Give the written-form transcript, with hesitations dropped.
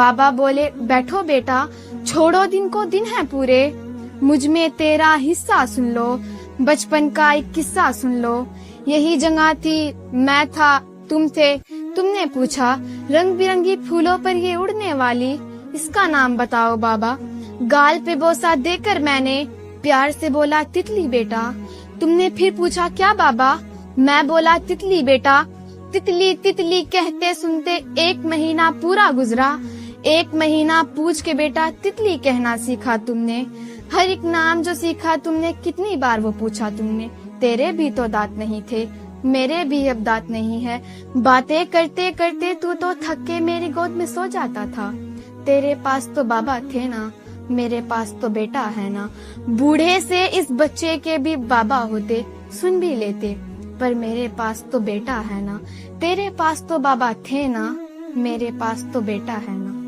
बाबा बोले, बैठो बेटा, छोड़ो दिन को दिन है पूरे, मुझ में तेरा हिस्सा सुन लो, बचपन का एक किस्सा सुन लो, यही जगह थी, मैं था, तुम थे, तुमने पूछा, रंग बिरंगी फूलों पर ये उड़ने वाली, इसका नाम बताओ बाबा। गाल पे बोसा देकर मैंने प्यार से बोला, तितली बेटा। तुमने फिर पूछा, क्या बाबा? मैं बोला, तितली बेटा। तितली तितली कहते सुनते 1 महीना पूरा गुजरा, 1 महीना पूछ के बेटा तितली कहना सीखा तुमने, हर एक नाम जो सीखा तुमने, कितनी बार वो पूछा तुमने, तेरे भी तो दांत नहीं थे, मेरे भी अब दांत नहीं है, बातें करते करते तू तो थक के मेरी गोद में सो जाता था, तेरे पास तो बाबा थे ना, मेरे पास तो बेटा है ना, बूढ़े से इस बच्चे के भी बाबा होते, सुन भी लेते, पर मेरे पास तो बेटा है ना, तेरे पास तो बाबा थे ना, मेरे पास तो बेटा है ना।